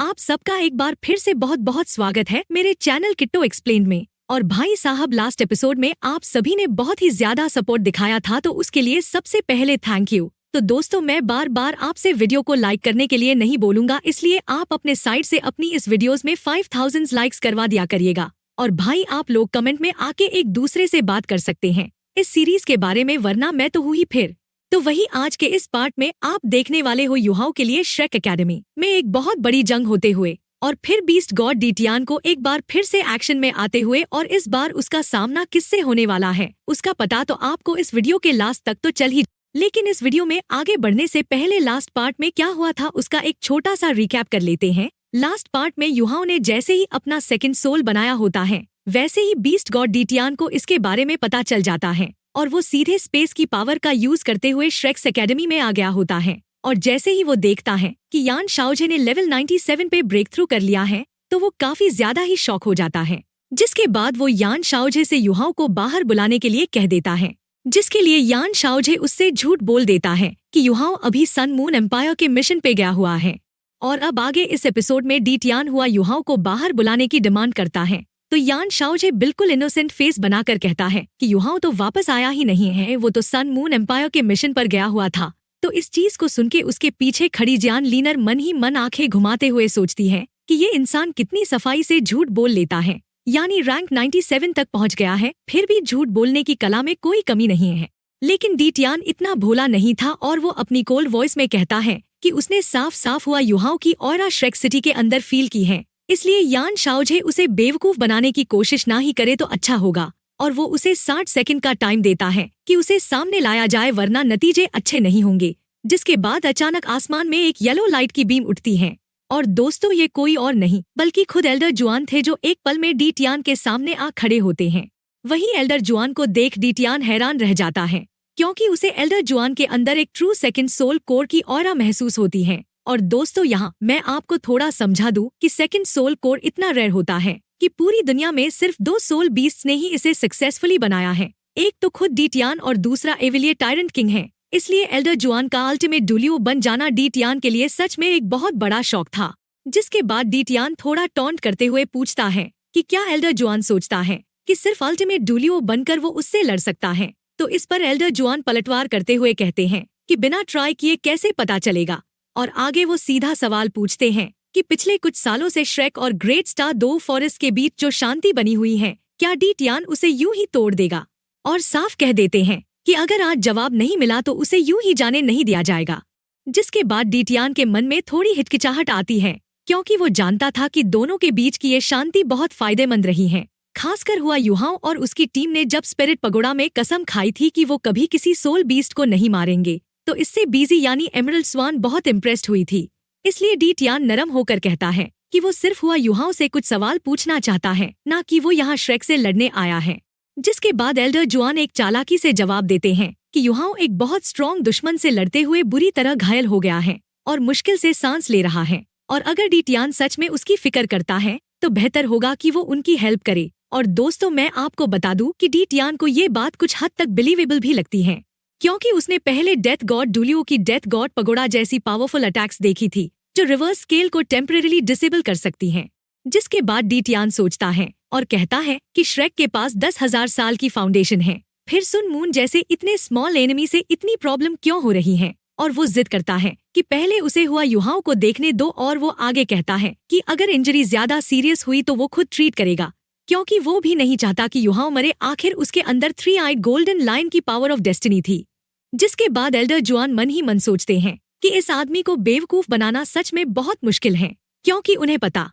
आप सबका एक बार फिर से बहुत बहुत स्वागत है मेरे चैनल किट्टो एक्सप्लेन्ड में। और भाई साहब, लास्ट एपिसोड में आप सभी ने बहुत ही ज्यादा सपोर्ट दिखाया था, तो उसके लिए सबसे पहले थैंक यू। तो दोस्तों, मैं बार बार आपसे वीडियो को लाइक करने के लिए नहीं बोलूंगा, इसलिए आप अपने साइड से अपनी इस वीडियोस में 5000 लाइक्स करवा दिया करिएगा। और भाई, आप लोग कमेंट में आके एक दूसरे से बात कर सकते हैं इस सीरीज के बारे में, वरना मैं तो हूँ ही फिर। तो वही आज के इस पार्ट में आप देखने वाले हो युवाओं के लिए श्रेक एकेडमी में एक बहुत बड़ी जंग होते हुए, और फिर बीस्ट गॉड डीटियान को एक बार फिर से एक्शन में आते हुए, और इस बार उसका सामना किससे होने वाला है उसका पता तो आपको इस वीडियो के लास्ट तक तो चल ही। लेकिन इस वीडियो में आगे बढ़ने से पहले लास्ट पार्ट में क्या हुआ था उसका एक छोटा सा रिकैप कर लेते हैं। लास्ट पार्ट में युवाओं ने जैसे ही अपना सेकंड सोल बनाया होता है, वैसे ही बीस्ट गॉड डीटियान को इसके बारे में पता चल जाता है, और वो सीधे स्पेस की पावर का यूज करते हुए श्रेक्स एकेडमी में आ गया होता है। और जैसे ही वो देखता है कि यान शाओजे ने लेवल 97 पे ब्रेक थ्रू कर लिया है, तो वो काफी ज्यादा ही शॉक हो जाता है। जिसके बाद वो यान शाओजे से युवाओं को बाहर बुलाने के लिए कह देता है, जिसके लिए यान शाओजे उससे झूठ बोल देता है कि युवाओं अभी सन मून एम्पायर के मिशन पे गया हुआ है। और अब आगे इस एपिसोड में डीटियान हुआ युवाओं को बाहर बुलाने की डिमांड करता है, तो यान शाओजे बिल्कुल इनोसेंट फेस बनाकर कहता है कि युवाओं तो वापस आया ही नहीं है, वो तो सन मून एम्पायर के मिशन पर गया हुआ था। तो इस चीज को सुनके उसके पीछे खड़ी जान लीनर मन ही मन आंखें घुमाते हुए सोचती है कि ये इंसान कितनी सफाई से झूठ बोल लेता है, यानी रैंक 97 तक पहुंच गया है, फिर भी झूठ बोलने की कला में कोई कमी नहीं है। लेकिन डीटियान इतना भोला नहीं था, और वो अपनी कोल्ड वॉइस में कहता है कि उसने साफ साफ हुआ युवाओं की ऑरा श्रेक सिटी के अंदर फील की है, इसलिए यान शाओजे उसे बेवकूफ बनाने की कोशिश ना ही करे तो अच्छा होगा। और वो उसे 60 सेकंड का टाइम देता है कि उसे सामने लाया जाए, वरना नतीजे अच्छे नहीं होंगे। जिसके बाद अचानक आसमान में एक येलो लाइट की बीम उठती है, और दोस्तों ये कोई और नहीं बल्कि खुद एल्डर जुआन थे, जो एक पल में डीटियान के सामने आ खड़े होते हैं। वही एल्डर जुआन को देख डीटियान हैरान रह जाता है, क्योंकि उसे एल्डर जुआन के अंदर एक ट्रू सेकंड सोल कोर की ऑरा महसूस होती है। और दोस्तों, यहाँ मैं आपको थोड़ा समझा दूं कि सेकंड सोल कोर इतना रेयर होता है कि पूरी दुनिया में सिर्फ 2 सोल बीस्ट्स ने ही इसे सक्सेसफुली बनाया है। एक तो खुद डीटियान और दूसरा एविलियर टायरेंट किंग है। इसलिए एल्डर जुआन का अल्टीमेट डुलियो बन जाना डीटियान के लिए सच में एक बहुत बड़ा शौक था। जिसके बाद डीटियान थोड़ा टॉन्ट करते हुए पूछता है कि क्या एल्डर जुआन सोचता है कि सिर्फ अल्टीमेट डुलियो बनकर वो उससे लड़ सकता है। तो इस पर एल्डर जुआन पलटवार करते हुए कहते हैं कि बिना ट्राई किए कैसे पता चलेगा। और आगे वो सीधा सवाल पूछते हैं कि पिछले कुछ सालों से श्रेक और ग्रेट स्टार 2 फॉरेस्ट के बीच जो शांति बनी हुई है, क्या डीटियान उसे यूं ही तोड़ देगा। और साफ कह देते हैं कि अगर आज जवाब नहीं मिला तो उसे यूं ही जाने नहीं दिया जाएगा। जिसके बाद डीटियान के मन में थोड़ी हिचकिचाहट आती है, क्योंकि वो जानता था कि दोनों के बीच की ये शांति बहुत फायदेमंद रही है। खासकर हुआ युहाओं और उसकी टीम ने जब स्पिरिट पगोड़ा में कसम खाई थी कि वो कभी किसी सोल बीस्ट को नहीं मारेंगे, तो इससे बीजी यानी एमरल्ड स्वान बहुत इम्प्रेस्ड हुई थी। इसलिए डीटियान नरम होकर कहता है कि वो सिर्फ हुआ युहाओं से कुछ सवाल पूछना चाहता है, ना कि वो यहाँ श्रेक से लड़ने आया है। जिसके बाद एल्डर जुआन एक चालाकी से जवाब देते हैं कि युहाओं एक बहुत स्ट्रॉन्ग दुश्मन से लड़ते हुए बुरी तरह घायल हो गया है और मुश्किल से सांस ले रहा है, और अगर डीटियान सच में उसकी फिक्र करता है तो बेहतर होगा कि वो उनकी हेल्प करे। और दोस्तों, मैं आपको बता दूं कि डीटियान को ये बात कुछ हद तक बिलीवेबल भी लगती है, क्योंकि उसने पहले डेथ गॉड डुलियो की डेथ गॉड पगोड़ा जैसी पावरफुल अटैक्स देखी थी, जो रिवर्स स्केल को टेम्परेरीली डिसेबल कर सकती हैं। जिसके बाद डीटियान सोचता है और कहता है कि श्रेक के पास 10,000 साल की फाउंडेशन है, फिर सुन मून जैसे इतने स्मॉल एनिमी से इतनी प्रॉब्लम क्यों हो रही है। और वो जिद करता है कि पहले उसे हुआ युहाओं को देखने दो, और वो आगे कहता है कि अगर इंजरी ज्यादा सीरियस हुई तो वो खुद ट्रीट करेगा, क्योंकि वो भी नहीं चाहता कि युहाओं मरे। आखिर उसके अंदर 3 आइड गोल्डन लाइन की पावर ऑफ डेस्टिनी थी। जिसके बाद एल्डर जुआन मन ही मन सोचते हैं कि इस आदमी को बेवकूफ बनाना सच में बहुत मुश्किल है, क्योंकि उन्हें पता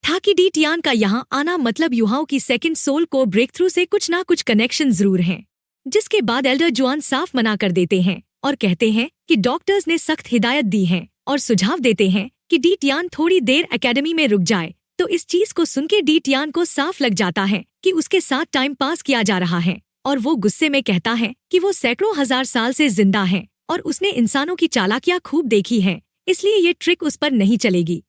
था कि डीटियान का यहाँ आना मतलब युहाओं की सेकंड सोल को ब्रेक थ्रू से कुछ ना कुछ कनेक्शन जरूर है। जिसके बाद एल्डर जुआन साफ मना कर देते हैं और कहते हैं कि डॉक्टर्स ने सख्त हिदायत दी है, और सुझाव देते हैं कि डीटियान थोड़ी देर एकेडमी में रुक जाए। तो इस चीज को सुनके डीटियान को साफ लग जाता है कि उसके साथ टाइम पास किया जा रहा है, और वो गुस्से में कहता है कि वो सैकड़ों हजार साल से जिंदा है और उसने इंसानों की चालाकियां खूब देखी है, इसलिए ये ट्रिक उस पर नहीं चलेगी।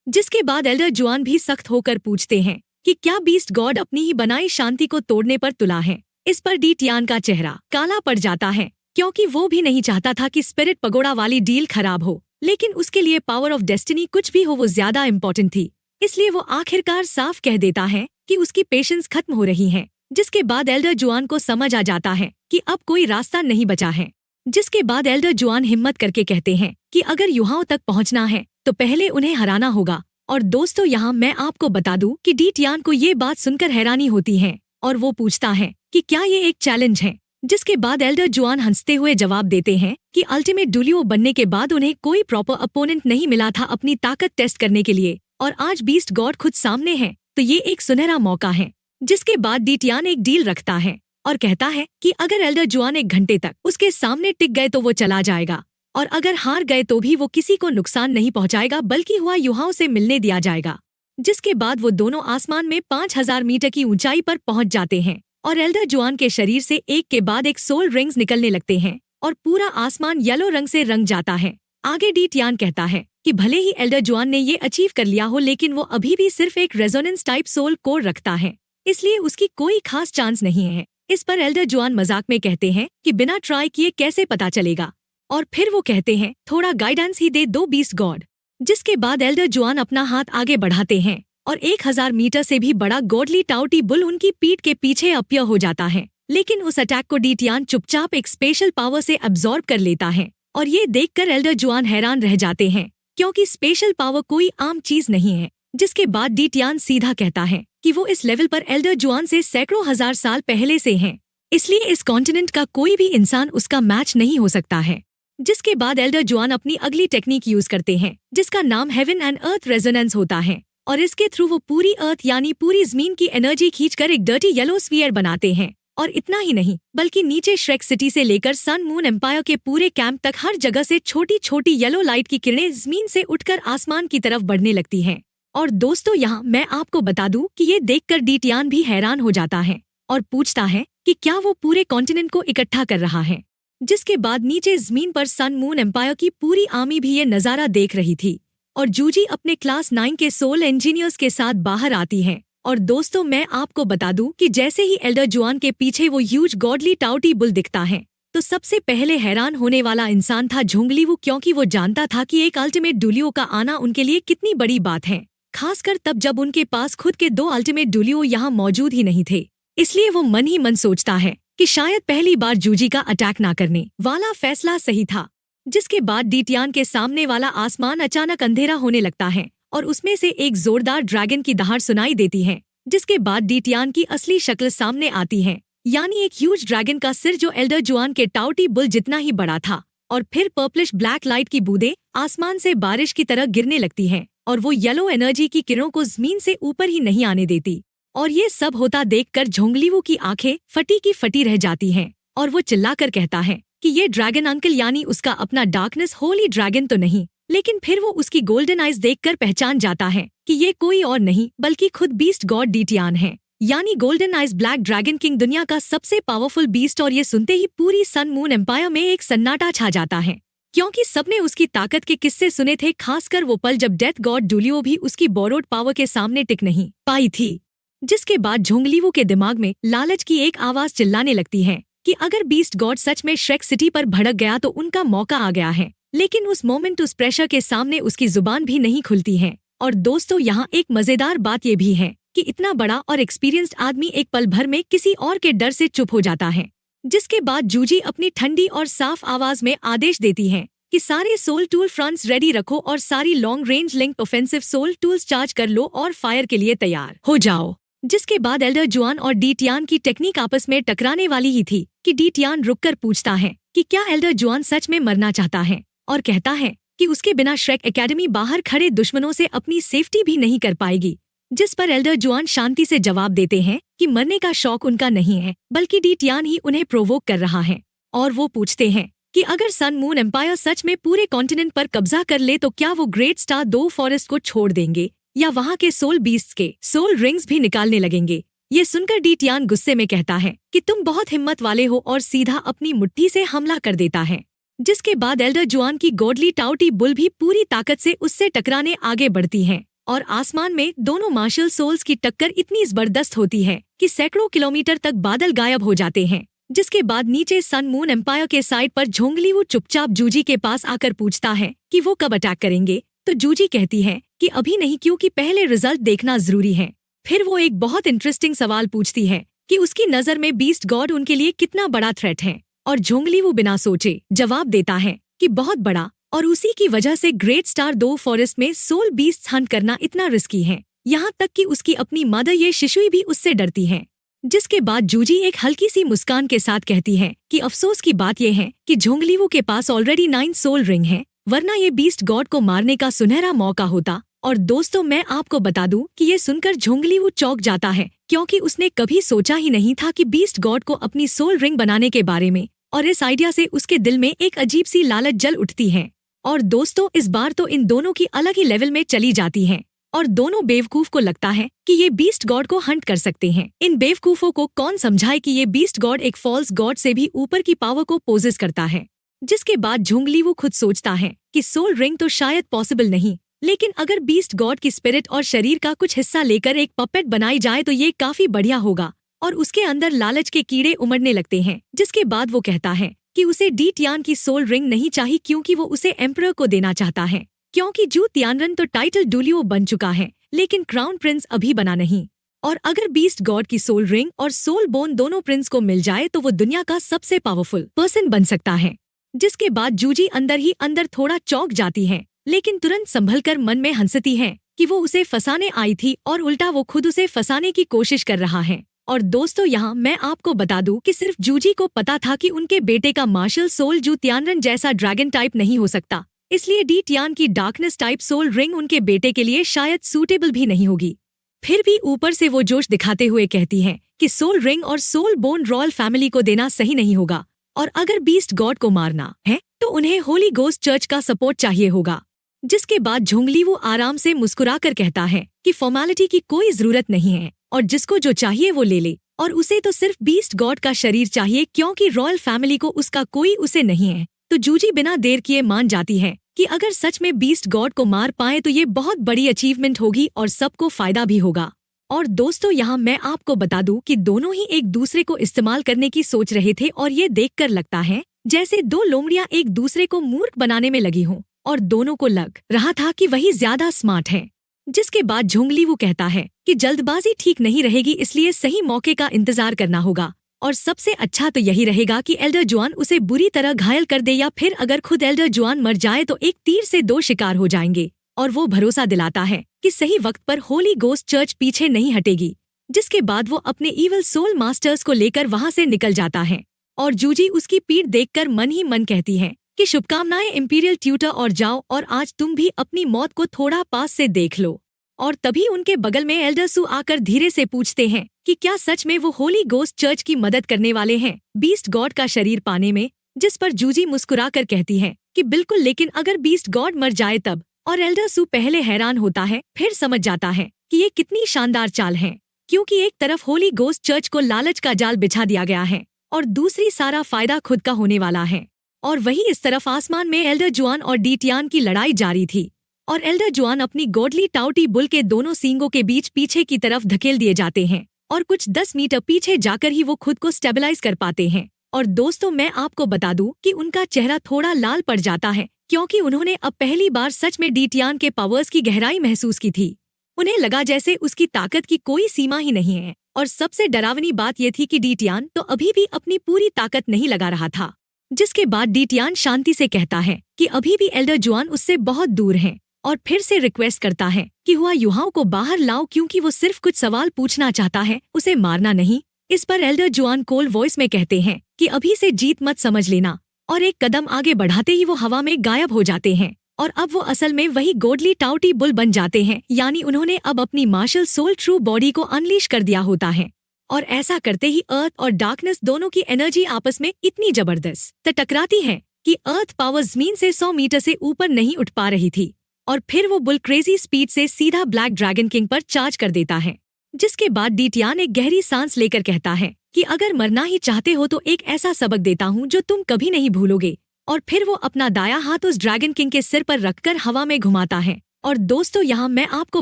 जिसके बाद एल्डर जुआन भी सख्त होकर पूछते हैं कि क्या बीस्ट गॉड अपनी ही बनाई शांति को तोड़ने पर तुला है। इस पर डीटियान का चेहरा काला पड़ जाता है, क्योंकि वो भी नहीं चाहता था कि स्पिरिट पगोड़ा वाली डील खराब हो। लेकिन उसके लिए पावर ऑफ डेस्टिनी कुछ भी हो वो ज्यादा इम्पोर्टेंट थी। इसलिए वो आखिरकार साफ कह देता है कि उसकी पेशेंस खत्म हो रही है। जिसके बाद एल्डर जुआन को समझ आ जाता है कि अब कोई रास्ता नहीं बचा है। जिसके बाद एल्डर जुआन हिम्मत करके कहते हैं कि अगर युहाओं तक पहुंचना है तो पहले उन्हें हराना होगा। और दोस्तों, यहाँ मैं आपको बता दूं कि डी टियान को ये बात सुनकर हैरानी होती है और वो पूछता है कि क्या ये एक चैलेंज है। जिसके बाद एल्डर जुआन हंसते हुए जवाब देते हैं कि अल्टीमेट डुलियो बनने के बाद उन्हें कोई प्रॉपर अपोनेंट नहीं मिला था अपनी ताकत टेस्ट करने के लिए, और आज बीस्ट गॉड खुद सामने है तो ये एक सुनहरा मौका है। जिसके बाद डी टियान एक डील रखता है और कहता है कि अगर एल्डर जुआन 1 घंटे तक उसके सामने टिक गए तो वो चला जाएगा, और अगर हार गए तो भी वो किसी को नुकसान नहीं पहुंचाएगा बल्कि हुआ युहाओं से मिलने दिया जाएगा। जिसके बाद वो दोनों आसमान में 5000 मीटर की ऊंचाई पर पहुंच जाते हैं और एल्डर जुआन के शरीर से एक के बाद एक सोल रिंग्स निकलने लगते हैं और पूरा आसमान येलो रंग से रंग जाता है। आगे डी टियान कहता है कि भले ही एल्डर जुआन ने ये अचीव कर लिया हो लेकिन वो अभी भी सिर्फ एक रेजोनेंस टाइप सोल कोर रखता है, इसलिए उसकी कोई खास चांस नहीं है। इस पर एल्डर जुआन मजाक में कहते हैं कि बिना ट्राई किए कैसे पता चलेगा, और फिर वो कहते हैं थोड़ा गाइडेंस ही दे दो बीस्ट गॉड। जिसके बाद एल्डर जुआन अपना हाथ आगे बढ़ाते हैं और 1000 मीटर से भी बड़ा गॉडली टाउटी बुल उनकी पीठ के पीछे अपीयर हो जाता है। लेकिन उस अटैक को डी टियान चुपचाप एक स्पेशल पावर से अब्सॉर्ब कर लेता है और ये देखकर एल्डर जुआन हैरान रह जाते हैं क्योंकि स्पेशल पावर कोई आम चीज नहीं है। जिसके बाद डी टियान सीधा कहता है कि वो इस लेवल पर एल्डर जुआन से सैकड़ों हजार साल पहले से हैं, इसलिए इस कॉन्टिनेंट का कोई भी इंसान उसका मैच नहीं हो सकता है। जिसके बाद एल्डर जुआन अपनी अगली टेक्निक यूज करते हैं जिसका नाम हेवन एंड अर्थ रेजोनेंस होता है, और इसके थ्रू वो पूरी अर्थ यानी पूरी जमीन की एनर्जी खींचकर एक डर्टी येलो स्फीयर बनाते हैं। और इतना ही नहीं बल्कि नीचे श्रेक सिटी से लेकर सन मून एम्पायर के पूरे कैंप तक हर जगह से छोटी छोटी येलो लाइट की किरणें जमीन से उठकर आसमान की तरफ बढ़ने लगती हैं। और दोस्तों, यहाँ मैं आपको बता दूं कि ये देखकर डी टियान भी हैरान हो जाता है और पूछता है कि क्या वो पूरे कॉन्टिनेंट को इकट्ठा कर रहा है। जिसके बाद नीचे जमीन पर सन मून एम्पायर की पूरी आर्मी भी ये नजारा देख रही थी और जूजी अपने क्लास 9 के सोल इंजीनियर्स के साथ बाहर आती हैं। और दोस्तों, मैं आपको बता दूं कि जैसे ही एल्डर जुआन के पीछे वो ह्यूज गॉडली टाउटी बुल दिखता है तो सबसे पहले हैरान होने वाला इंसान था झोंगलीवू, क्योंकि वो जानता था कि एक अल्टीमेट डुलियो का आना उनके लिए कितनी बड़ी बात है, खासकर तब जब उनके पास खुद के 2 अल्टीमेट डुलियो यहाँ मौजूद ही नहीं थे। इसलिए वो मन ही मन सोचता है कि शायद पहली बार जूजी का अटैक ना करने वाला फैसला सही था। जिसके बाद डी टियान के सामने वाला आसमान अचानक अंधेरा होने लगता है और उसमें से एक जोरदार ड्रैगन की दहाड़ सुनाई देती है। जिसके बाद डी टियान की असली शक्ल सामने आती है, यानी एक ह्यूज ड्रैगन का सिर जो एल्डर जुआन के टाउटी बुल जितना ही बड़ा था। और फिर पर्पलिश ब्लैक लाइट की बूंदें आसमान से बारिश की तरह गिरने लगती हैं और वो येलो एनर्जी की किरणों को जमीन से ऊपर ही नहीं आने देती। और ये सब होता देखकर झोंगलीवू की आंखें फटी की फटी रह जाती हैं और वो चिल्लाकर कहता है कि ये ड्रैगन अंकल यानी उसका अपना डार्कनेस होली ड्रैगन तो नहीं। लेकिन फिर वो उसकी गोल्डन आइज देखकर पहचान जाता है कि ये कोई और नहीं बल्कि खुद बीस्ट गॉड डी टियान है, यानी golden eyes black dragon king, दुनिया का सबसे पावरफुल बीस्ट। और ये सुनते ही पूरी सन मून एम्पायर में एक सन्नाटा छा जाता है क्योंकि सबने उसकी ताकत के किस्से सुने थे, खासकर वो पल जब डेथ गॉड डुलियो भी उसकी बोरोड पावर के सामने टिक नहीं पाई थी। जिसके बाद झोंगलीवू के दिमाग में लालच की एक आवाज चिल्लाने लगती है कि अगर बीस्ट गॉड सच में श्रेक सिटी पर भड़क गया तो उनका मौका आ गया है। लेकिन उस मोमेंट उस प्रेशर के सामने उसकी जुबान भी नहीं खुलती है। और दोस्तों, यहाँ एक मजेदार बात ये भी है कि इतना बड़ा और एक्सपीरियंस्ड आदमी एक पल भर में किसी और के डर से चुप हो जाता है। जिसके बाद जूजी अपनी ठंडी और साफ आवाज में आदेश देती है कि सारे सोल टूल फ्रंट्स रेडी रखो और सारी long range link offensive soul tools charge कर लो और फायर के लिए तैयार हो जाओ। जिसके बाद एल्डर जुआन और डी टियान की टेक्निक आपस में टकराने वाली ही थी कि डी टियान रुककर पूछता है कि क्या एल्डर जुआन सच में मरना चाहता है, और कहता है कि उसके बिना श्रेक एकेडमी बाहर खड़े दुश्मनों से अपनी सेफ्टी भी नहीं कर पाएगी। जिस पर एल्डर जुआन शांति से जवाब देते हैं कि मरने का शौक उनका नहीं है बल्कि डी टियान ही उन्हें प्रोवोक कर रहा है। और वो पूछते हैं कि अगर सन मून एम्पायर सच में पूरे कॉन्टिनेंट पर कब्जा कर ले तो क्या वो ग्रेट स्टार 2 फॉरेस्ट को छोड़ देंगे या वहाँ के सोल बीस्ट्स के सोल रिंग्स भी निकालने लगेंगे। ये सुनकर डी टियान गुस्से में कहता है कि तुम बहुत हिम्मत वाले हो और सीधा अपनी मुट्ठी से हमला कर देता है। जिसके बाद एल्डर जुआन की गॉडली टाउटी बुल भी पूरी ताकत से उससे टकराने आगे बढ़ती हैं और आसमान में दोनों मार्शल सोल्स की टक्कर इतनी जबरदस्त होती है कि सैकड़ों किलोमीटर तक बादल गायब हो जाते हैं। जिसके बाद नीचे सन मून एम्पायर के साइड पर झोंगलीवू चुपचाप जूजी के पास आकर पूछता है कि वो कब अटैक करेंगे। तो जूजी कहती है कि अभी नहीं, क्योंकि पहले रिजल्ट देखना जरूरी है। फिर वो एक बहुत इंटरेस्टिंग सवाल पूछती है कि उसकी नजर में बीस्ट गॉड उनके लिए कितना बड़ा थ्रेट है, और झोंगलीवू बिना सोचे जवाब देता है कि बहुत बड़ा, और उसी की वजह से ग्रेट स्टार 2 फॉरेस्ट में सोल बीस्ट हंट करना इतना रिस्की है, यहाँ तक कि उसकी अपनी मदर ये शिशुई भी उससे डरती है। जिसके बाद जूजी एक हल्की सी मुस्कान के साथ कहती है कि अफसोस की बात यह है कि झोंगलीवू के पास ऑलरेडी 9 सोल रिंग है, वरना ये बीस्ट गॉड को मारने का सुनहरा मौका होता। और दोस्तों, मैं आपको बता दूं कि ये सुनकर झोंगलीवू चौंक जाता है, क्योंकि उसने कभी सोचा ही नहीं था कि बीस्ट गॉड को अपनी सोल रिंग बनाने के बारे में, और इस आइडिया से उसके दिल में एक अजीब सी लालच जल उठती है। और दोस्तों, इस बार तो इन दोनों की अलग ही लेवल में चली जाती है, और दोनों बेवकूफ को लगता है कि ये बीस्ट गॉड को हंट कर सकते हैं। इन बेवकूफों को कौन समझाए कि ये बीस्ट गॉड एक फॉल्स गॉड से भी ऊपर की पावर को पोजेस करता है। जिसके बाद झोंगलीवू खुद सोचता है कि सोल रिंग तो शायद पॉसिबल नहीं, लेकिन अगर बीस्ट गॉड की स्पिरिट और शरीर का कुछ हिस्सा लेकर एक पपेट बनाई जाए तो ये काफी बढ़िया होगा। और उसके अंदर लालच के कीड़े उमड़ने लगते हैं। जिसके बाद वो कहता है कि उसे डी टियान की सोल रिंग नहीं चाहिए, क्योंकि वो उसे एम्परर को देना चाहता है, क्योंकि जू तियानरन तो टाइटल डुलियो बन चुका है, लेकिन क्राउन प्रिंस अभी बना नहीं। और अगर बीस्ट गॉड की सोल रिंग और सोल बोन दोनों प्रिंस को मिल जाए तो वो दुनिया का सबसे पावरफुल पर्सन बन सकता है। जिसके बाद जूजी अंदर ही अंदर थोड़ा चौंक जाती है, लेकिन तुरंत संभलकर मन में हंसती है कि वो उसे फंसाने आई थी और उल्टा वो खुद उसे फंसाने की कोशिश कर रहा है। और दोस्तों, यहाँ मैं आपको बता दूं कि सिर्फ जूजी को पता था कि उनके बेटे का मार्शल सोल जू तियानरन जैसा ड्रैगन टाइप नहीं हो सकता, इसलिए डी टियान की डार्कनेस टाइप सोल रिंग उनके बेटे के लिए शायद सूटेबल भी नहीं होगी। फिर भी ऊपर से वो जोश दिखाते हुए कहती है कि सोल रिंग और सोल बोन रॉयल फैमिली को देना सही नहीं होगा, और अगर बीस्ट गॉड को मारना है तो उन्हें होली गोस्ट चर्च का सपोर्ट चाहिए होगा। जिसके बाद झोंगलीवू आराम से मुस्कुराकर कहता है कि फॉर्मेलिटी की कोई जरूरत नहीं है, और जिसको जो चाहिए वो ले ले, और उसे तो सिर्फ बीस्ट गॉड का शरीर चाहिए, क्योंकि रॉयल फैमिली को उसका कोई उसे नहीं है। तो जूजी बिना देर किए मान जाती है कि अगर सच में बीस्ट गॉड को मार पाए तो ये बहुत बड़ी अचीवमेंट होगी और सबको फायदा भी होगा। और दोस्तों, यहाँ मैं आपको बता दूं कि दोनों ही एक दूसरे को इस्तेमाल करने की सोच रहे थे, और ये देखकर लगता है जैसे दो लोमड़ियां एक दूसरे को मूर्ख बनाने में लगी हों, और दोनों को लग रहा था कि वही ज्यादा स्मार्ट है। जिसके बाद झोंगलीवू कहता है कि जल्दबाजी ठीक नहीं रहेगी, इसलिए सही मौके का इंतजार करना होगा, और सबसे अच्छा तो यही रहेगा कि एल्डर जुआन उसे बुरी तरह घायल कर दे, या फिर अगर खुद एल्डर जुआन मर जाए तो एक तीर से 2 शिकार हो जाएंगे। और वो भरोसा दिलाता है कि सही वक्त पर होली गोस्ट चर्च पीछे नहीं हटेगी। जिसके बाद वो अपने इविल सोल मास्टर्स को लेकर वहाँ से निकल जाता है, और जूजी उसकी पीठ देखकर मन ही मन कहती है कि शुभकामनाएं इंपीरियल ट्यूटर, और जाओ और आज तुम भी अपनी मौत को थोड़ा पास से देख लो। और तभी उनके बगल में एल्डर सू आकर धीरे से पूछते हैं कि क्या सच में वो होली गोस्ट चर्च की मदद करने वाले हैं बीस्ट गॉड का शरीर पाने में। जिस पर जूजी मुस्कुराकर कहती है कि बिल्कुल, लेकिन अगर बीस्ट गॉड मर जाए तब। और एल्डर सू पहले हैरान होता है, फिर समझ जाता है कि ये कितनी शानदार चाल है, क्योंकि एक तरफ होली गोस्ट चर्च को लालच का जाल बिछा दिया गया है, और दूसरी सारा फायदा खुद का होने वाला है। और वहीं इस तरफ आसमान में एल्डर जुआन और डी टियान की लड़ाई जारी थी, और एल्डर जुआन अपनी गोडली टाउटी बुल के दोनों सींगों के बीच पीछे की तरफ धकेल दिए जाते हैं, और कुछ 10 मीटर पीछे जाकर ही वो खुद को स्टेबलाइज कर पाते हैं। और दोस्तों, मैं आपको बता दूं कि उनका चेहरा थोड़ा लाल पड़ जाता है, क्योंकि उन्होंने अब पहली बार सच में डी टियान के पावर्स की गहराई महसूस की थी। उन्हें लगा जैसे उसकी ताकत की कोई सीमा ही नहीं है, और सबसे डरावनी बात यह थी कि डी टियान तो अभी भी अपनी पूरी ताकत नहीं लगा रहा था। जिसके बाद डी टियान शांति से कहता है कि अभी भी एल्डर जुआन उससे बहुत दूर हैं, और फिर से रिक्वेस्ट करता है कि हुआ युहाओं को बाहर लाओ, क्योंकि वो सिर्फ कुछ सवाल पूछना चाहता है, उसे मारना नहीं। इस पर एल्डर जुआन कोल्ड वॉइस में कहते हैं कि अभी से जीत मत समझ लेना, और एक कदम आगे बढ़ाते ही वो हवा में गायब हो जाते हैं, और अब वो असल में वही गोडली टाउटी बुल बन जाते हैं, यानी उन्होंने अब अपनी मार्शल सोल ट्रू बॉडी को अनलीश कर दिया होता है। और ऐसा करते ही अर्थ और डार्कनेस दोनों की एनर्जी आपस में इतनी जबरदस्त टकराती है कि अर्थ पावर जमीन से 100 मीटर से ऊपर नहीं उठ पा रही थी, और फिर वो बुल क्रेजी स्पीड से सीधा ब्लैक ड्रैगन किंग पर चार्ज कर देता है। जिसके बाद डी टियान एक गहरी सांस लेकर कहता है कि अगर मरना ही चाहते हो तो एक ऐसा सबक देता हूँ जो तुम कभी नहीं भूलोगे। और फिर वो अपना दाया हाथ उस ड्रैगन किंग के सिर पर रखकर हवा में घुमाता है। और दोस्तों, यहाँ मैं आपको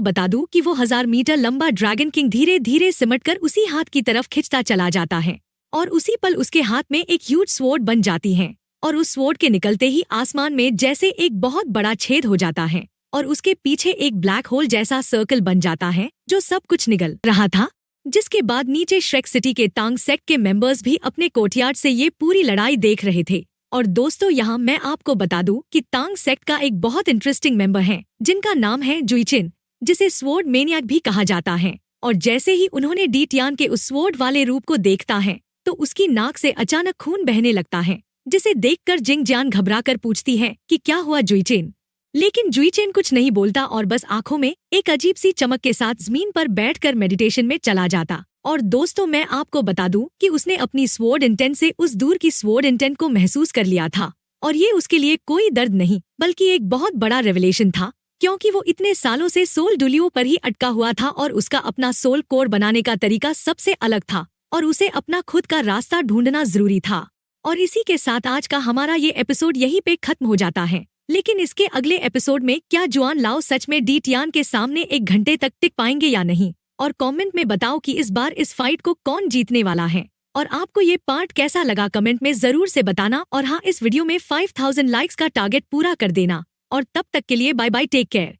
बता दूं कि वो 1000 मीटर लंबा ड्रैगन किंग धीरे धीरे सिमटकर उसी हाथ की तरफ खिंचता चला जाता है, और उसी पल उसके हाथ में एक ह्यूज स्वॉर्ड बन जाती है और उस स्वॉर्ड के निकलते ही आसमान में जैसे एक बहुत बड़ा छेद हो जाता है और उसके पीछे एक ब्लैक होल जैसा सर्कल बन जाता है जो सब कुछ निगल रहा था। जिसके बाद नीचे श्रेक सिटी के तांग सेक्ट के मेंबर्स भी अपने कोर्टयार्ड से ये पूरी लड़ाई देख रहे थे। और दोस्तों यहाँ मैं आपको बता दूं कि तांग सेक्ट का एक बहुत इंटरेस्टिंग मेंबर है जिनका नाम है जुइचिन, जिसे स्वॉर्ड मेनियाक भी कहा जाता है। और जैसे ही उन्होंने डी टियान के उस स्वॉर्ड वाले रूप को देखता है तो उसकी नाक से अचानक खून बहने लगता है, जिसे देखकर जिंग जियान घबराकर पूछती है कि क्या हुआ जुइचिन। लेकिन जुइचिन कुछ नहीं बोलता और बस आंखों में एक अजीब सी चमक के साथ जमीन पर बैठकर मेडिटेशन में चला जाता। और दोस्तों मैं आपको बता दूं कि उसने अपनी स्वॉर्ड इंटेंट से उस दूर की स्वॉर्ड इंटेंट को महसूस कर लिया था और ये उसके लिए कोई दर्द नहीं बल्कि एक बहुत बड़ा रेवलेशन था, क्योंकि वो इतने सालों से सोल डुलियो पर ही अटका हुआ था और उसका अपना सोल कोड बनाने का तरीका सबसे अलग था और उसे अपना खुद का रास्ता ढूंढना जरूरी था। और इसी के साथ आज का हमारा ये एपिसोड यहीं पे खत्म हो जाता है। लेकिन इसके अगले एपिसोड में क्या जुआन लाओ सच में डी टियान के सामने 1 घंटे तक टिक पाएंगे या नहीं, और कमेंट में बताओ कि इस बार इस फाइट को कौन जीतने वाला है। और आपको ये पार्ट कैसा लगा कमेंट में जरूर से बताना। और हाँ, इस वीडियो में 5000 लाइक्स का टारगेट पूरा कर देना। और तब तक के लिए बाय बाय, टेक केयर।